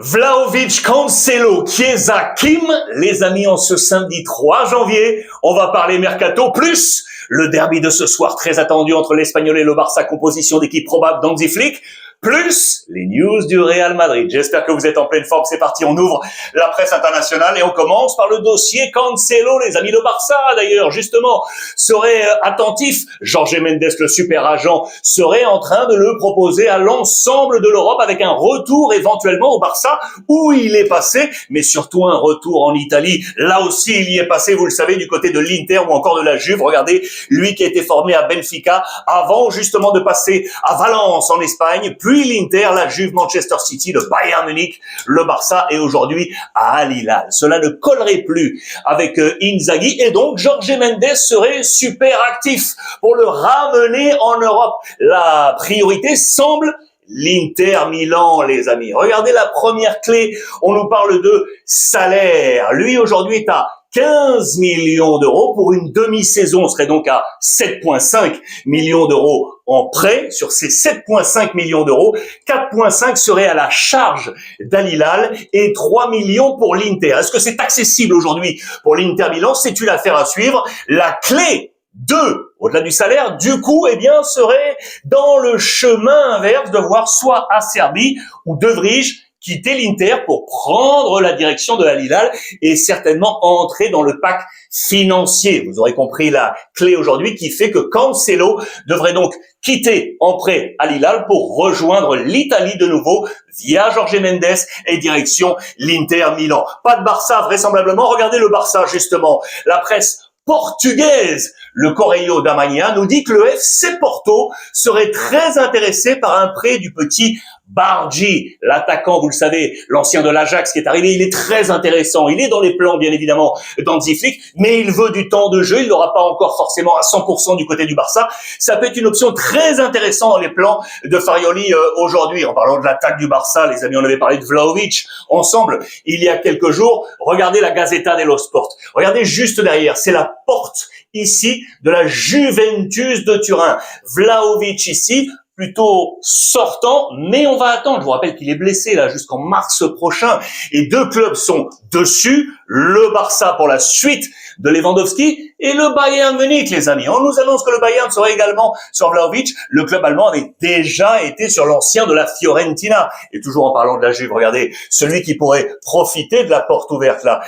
Vlahovic, Cancelo, Chiesa, Kim, les amis, en ce samedi 3 janvier, on va parler mercato, plus le derby de ce soir très attendu entre l'Espagnol et le Barça, composition d'équipe probable d'Hansi Flick, plus les news du Real Madrid. J'espère que vous êtes en pleine forme. C'est parti, on ouvre la presse internationale et on commence par le dossier Cancelo. Les amis, le Barça, d'ailleurs, justement, serait attentif. Jorge Mendes, le super agent, serait en train de le proposer à l'ensemble de l'Europe avec un retour éventuellement au Barça où il est passé, mais surtout un retour en Italie. Là aussi, il y est passé, vous le savez, du côté de l'Inter ou encore de la Juve. Regardez, lui qui a été formé à Benfica avant justement de passer à Valence en Espagne, puis l'Inter, la Juve, Manchester City, le Bayern Munich, le Barça et aujourd'hui à Al Hilal. Cela ne collerait plus avec Inzaghi et donc Jorge Mendes serait super actif pour le ramener en Europe. La priorité semble l'Inter Milan, les amis. Regardez la première clé, on nous parle de salaire. Lui aujourd'hui est à 15 millions d'euros pour une demi-saison, on serait donc à 7,5 millions d'euros en prêt. Sur ces 7,5 millions d'euros, 4,5 seraient à la charge d'Al Hilal et 3 millions pour l'Inter. Est-ce que c'est accessible aujourd'hui pour l'Inter Milan? C'est une affaire à suivre. La clé 2, au-delà du salaire, du coup, serait dans le chemin inverse de voir soit Acerbi ou De Vrij quitter l'Inter pour prendre la direction de Al Hilal et certainement entrer dans le pack financier. Vous aurez compris la clé aujourd'hui qui fait que Cancelo devrait donc quitter en prêt Al Hilal pour rejoindre l'Italie de nouveau via Jorge Mendes et direction l'Inter Milan. Pas de Barça vraisemblablement. Regardez le Barça justement. La presse portugaise, le Correio da Manhã, nous dit que le FC Porto serait très intéressé par un prêt du petit Bargi, l'attaquant, vous le savez, l'ancien de l'Ajax qui est arrivé. Il est très intéressant. Il est dans les plans, bien évidemment, d'Hansi Flick, mais il veut du temps de jeu. Il n'aura pas encore forcément à 100% du côté du Barça. Ça peut être une option très intéressante dans les plans de Farioli aujourd'hui. En parlant de l'attaque du Barça, les amis, on avait parlé de Vlahovic ensemble il y a quelques jours. Regardez la Gazzetta dello Sport. Regardez juste derrière. C'est la porte ici de la Juventus de Turin. Vlahovic ici, plutôt sortant, mais on va attendre. Je vous rappelle qu'il est blessé là jusqu'en mars prochain et deux clubs sont dessus, le Barça pour la suite de Lewandowski et le Bayern Munich, les amis. On nous annonce que le Bayern serait également sur Vlahovic. Le club allemand avait déjà été sur l'ancien de la Fiorentina. Et toujours en parlant de la Juve, regardez, celui qui pourrait profiter de la porte ouverte là,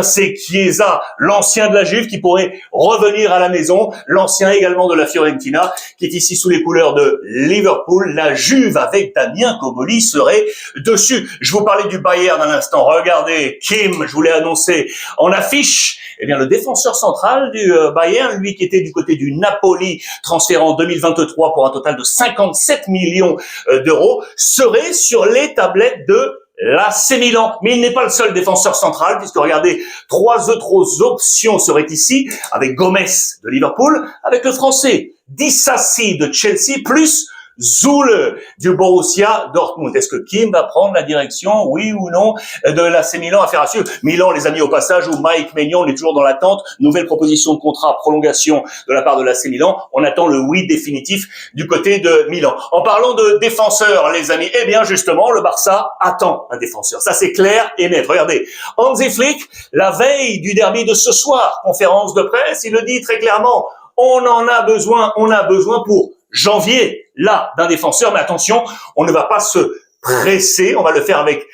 c'est Chiesa, l'ancien de la Juve qui pourrait revenir à la maison, l'ancien également de la Fiorentina qui est ici sous les couleurs de Liverpool. La Juve avec Damien Koboli serait dessus. Je vous parlais du Bayern un instant. Regardez, Kim, je vous l'ai annoncé en affiche. Le défenseur central du Bayern, lui qui était du côté du Napoli, transféré en 2023 pour un total de 57 millions d'euros, serait sur les tablettes de l'AC Milan. Mais il n'est pas le seul défenseur central, puisque regardez, trois autres options seraient ici, avec Gomez de Liverpool, avec le français Disasi de Chelsea, plus Zule du Borussia Dortmund. Est-ce que Kim va prendre la direction, oui ou non, de l'AC Milan? Affaire à suivre. Milan, les amis, au passage, où Mike Maignan, on est toujours dans l'attente. Nouvelle proposition de contrat, prolongation de la part de l'AC Milan. On attend le oui définitif du côté de Milan. En parlant de défenseurs, les amis, justement, le Barça attend un défenseur. Ça, c'est clair et net. Regardez, Hansi Flick, la veille du derby de ce soir, conférence de presse, il le dit très clairement. On a besoin pour janvier, là, d'un défenseur, mais attention, on ne va pas se presser, on va le faire avec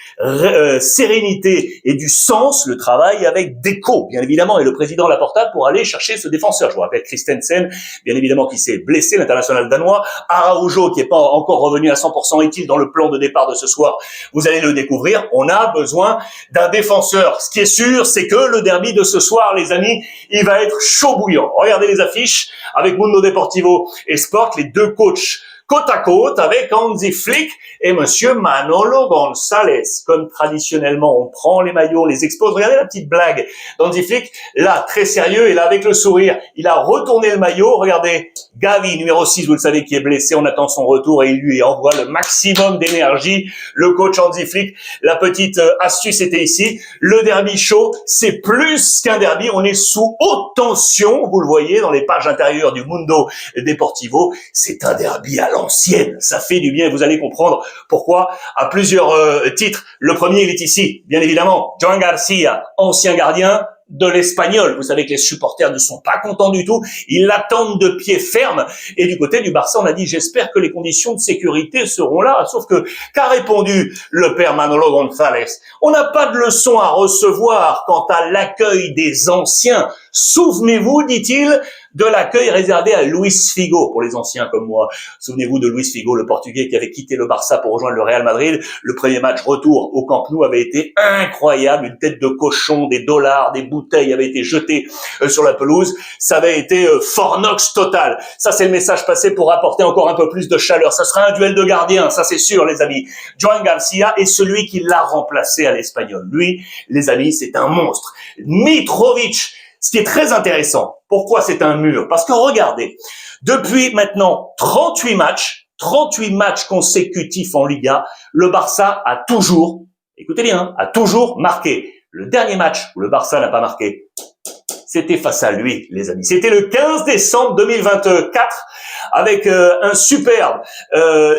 sérénité et du sens, le travail avec Deco, bien évidemment, et le président Laporta pour aller chercher ce défenseur. Je vous rappelle Christensen, bien évidemment, qui s'est blessé, l'international danois, Araujo, qui n'est pas encore revenu à 100%, est-il dans le plan de départ de ce soir? Vous allez le découvrir, on a besoin d'un défenseur. Ce qui est sûr, c'est que le derby de ce soir, les amis, il va être chaud bouillant. Regardez les affiches avec Mundo Deportivo et Sport, les deux coachs côte à côte avec Hansi Flick et monsieur Manolo González. Comme traditionnellement, on prend les maillots, on les expose. Regardez la petite blague d'Hansi Flick. Là, très sérieux, et là, avec le sourire, il a retourné le maillot. Regardez, Gavi, numéro 6, vous le savez, qui est blessé. On attend son retour et il lui envoie le maximum d'énergie. Le coach Hansi Flick, la petite astuce était ici. Le derby chaud, c'est plus qu'un derby. On est sous haute tension. Vous le voyez dans les pages intérieures du Mundo Deportivo. C'est un derby à l'ancienne. Ça fait du bien, vous allez comprendre pourquoi à plusieurs titres. Le premier, il est ici, bien évidemment. Joan Garcia, ancien gardien de l'Espagnol. Vous savez que les supporters ne sont pas contents du tout. Ils l'attendent de pied ferme. Et du côté du Barça, on a dit, j'espère que les conditions de sécurité seront là. Sauf que, qu'a répondu le père Manolo González? On n'a pas de leçon à recevoir quant à l'accueil des anciens. Souvenez-vous, dit-il, de l'accueil réservé à Luis Figo, pour les anciens comme moi. Souvenez-vous de Luis Figo, le Portugais qui avait quitté le Barça pour rejoindre le Real Madrid. Le premier match retour au Camp Nou avait été incroyable. Une tête de cochon, des dollars, des bouteilles avaient été jetées sur la pelouse. Ça avait été fornox total. Ça, c'est le message passé pour apporter encore un peu plus de chaleur. Ça sera un duel de gardiens, ça c'est sûr, les amis. Joan Garcia est celui qui l'a remplacé à l'Espagnol. Lui, les amis, c'est un monstre. Mitrovic. Ce qui est très intéressant, pourquoi c'est un mur? Parce que regardez, depuis maintenant 38 matchs consécutifs en Liga, le Barça a toujours, écoutez bien, a toujours marqué. Le dernier match où le Barça n'a pas marqué, c'était face à lui, les amis. C'était le 15 décembre 2024 avec un superbe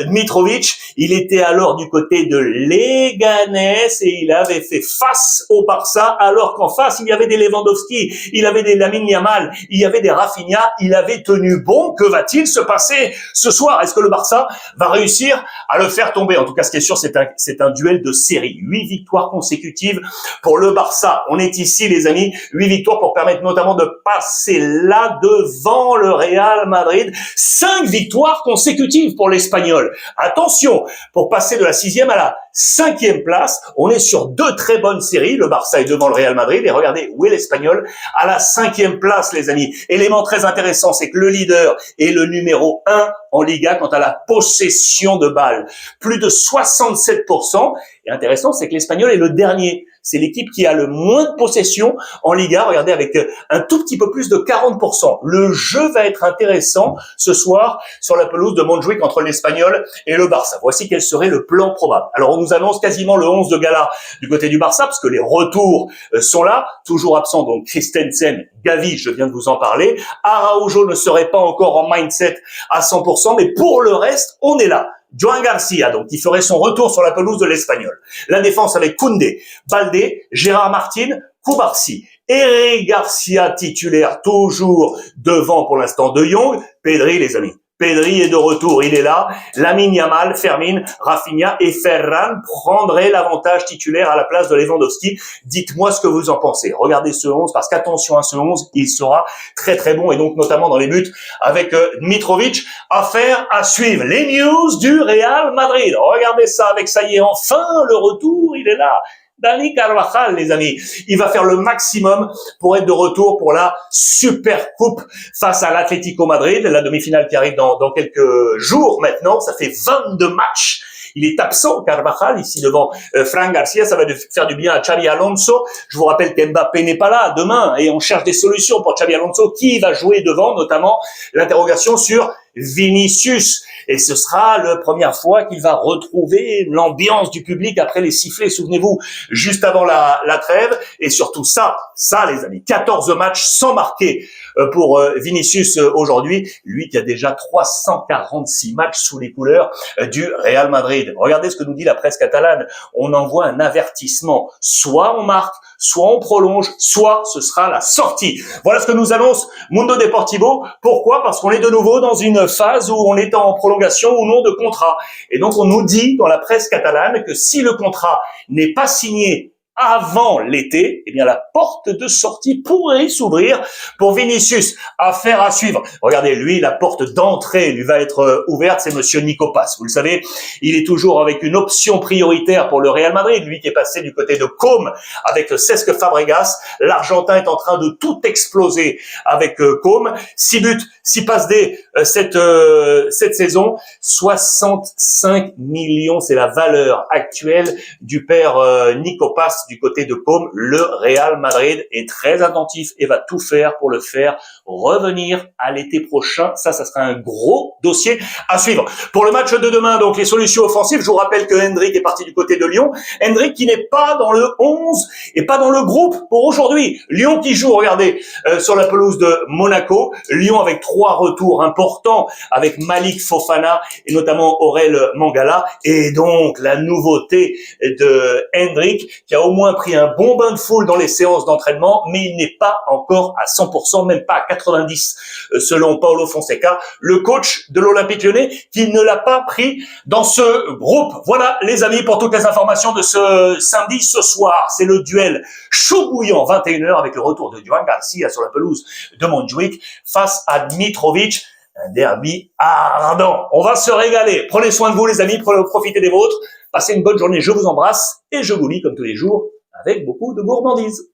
Mitrovic. Il était alors du côté de Leganés et il avait fait face au Barça alors qu'en face, il y avait des Lewandowski, il y avait des Lamine Yamal, il y avait des Rafinha, il avait tenu bon. Que va-t-il se passer ce soir? Est-ce que le Barça va réussir à le faire tomber? En tout cas, ce qui est sûr, c'est un duel de série. 8 victoires consécutives pour le Barça. On est ici, les amis, 8 victoires pour permettre notamment de passer là devant le Real Madrid. 5 victoires consécutives pour l'Espagnol. Attention, pour passer de la 6e à la 5e place, on est sur 2 très bonnes séries. Le Barça est devant le Real Madrid et regardez où est l'Espagnol à la 5e place, les amis. Élément très intéressant, c'est que le leader est le numéro 1 en Liga quant à la possession de balles. Plus de 67%. Et intéressant, c'est que l'Espagnol est le dernier. C'est l'équipe qui a le moins de possession en Liga. Regardez, avec un tout petit peu plus de 40%. Le jeu va être intéressant ce soir sur la pelouse de Montjuic entre l'Espagnol et le Barça. Voici quel serait le plan probable. Alors, on nous annonce quasiment le 11 de gala du côté du Barça, parce que les retours sont là. Toujours absent, donc Christensen, Gavi, je viens de vous en parler. Araujo ne serait pas encore en mindset à 100%, mais pour le reste, on est là. Joan Garcia, donc, qui ferait son retour sur la pelouse de l'Espagnol. La défense avec Koundé, Baldé, Gérard Martin, Koubarsi. Eric Garcia titulaire, toujours devant pour l'instant De Jong. Pedri, les amis. Pedri est de retour, il est là. Lamine Yamal, Fermin, Rafinha et Ferran prendraient l'avantage titulaire à la place de Lewandowski. Dites-moi ce que vous en pensez. Regardez ce 11, parce qu'attention à ce 11, il sera très très bon, et donc notamment dans les buts avec Mitrovic. Affaire à suivre. Les news du Real Madrid. Regardez ça, avec ça y est, enfin le retour, il est là. Dani Carvajal, les amis, il va faire le maximum pour être de retour pour la Super Coupe face à l'Atlético Madrid, la demi-finale qui arrive dans quelques jours maintenant. Ça fait 22 matchs. Il est absent, Carvajal, ici devant Fran Garcia. Ça va faire du bien à Xabi Alonso. Je vous rappelle qu'Mbappé n'est pas là demain et on cherche des solutions pour Xabi Alonso. Qui va jouer devant? Notamment l'interrogation sur Vinicius. Et ce sera la première fois qu'il va retrouver l'ambiance du public après les sifflets, souvenez-vous, juste avant la trêve. Et surtout ça, les amis, 14 matchs sans marquer pour Vinicius aujourd'hui. Lui qui a déjà 346 matchs sous les couleurs du Real Madrid. Regardez ce que nous dit la presse catalane. On envoie un avertissement. Soit on marque, soit on prolonge, soit ce sera la sortie. Voilà ce que nous annonce Mundo Deportivo. Pourquoi? Parce qu'on est de nouveau dans une phase où on est en prolongation ou non de contrat. Et donc on nous dit dans la presse catalane que si le contrat n'est pas signé avant l'été, eh bien la porte de sortie pourrait s'ouvrir pour Vinicius. Affaire à suivre. Regardez, lui, la porte d'entrée lui va être ouverte, c'est monsieur Nicopas. Vous le savez, il est toujours avec une option prioritaire pour le Real Madrid, lui qui est passé du côté de Com avec Cesc Fabregas. L'Argentin est en train de tout exploser avec Com. 6 buts, 6 passes D cette saison. 65 millions, c'est la valeur actuelle du père Nicopas du côté de Com. Le Real Madrid est très attentif et va tout faire pour le faire revenir à l'été prochain. Ça sera un gros dossier à suivre. Pour le match de demain, donc les solutions offensives, je vous rappelle que Hendrick est parti du côté de Lyon. Hendrick qui n'est pas dans le 11 et pas dans le groupe pour aujourd'hui. Lyon qui joue, regardez, sur la pelouse de Monaco. Lyon avec 3 3 retours importants avec Malik Fofana et notamment Aurel Mangala. Et donc, la nouveauté de Hendrick, qui a au moins pris un bon bain de foule dans les séances d'entraînement, mais il n'est pas encore à 100%, même pas à 90% selon Paulo Fonseca, le coach de l'Olympique Lyonnais, qui ne l'a pas pris dans ce groupe. Voilà, les amis, pour toutes les informations de ce samedi, ce soir, c'est le duel chaud bouillant, 21h, avec le retour de Duan Garcia sur la pelouse de Montjuic face à Dmitrovic. Un derby ardent. On va se régaler. Prenez soin de vous, les amis. Profitez des vôtres. Passez une bonne journée. Je vous embrasse et je vous lis comme tous les jours avec beaucoup de gourmandise.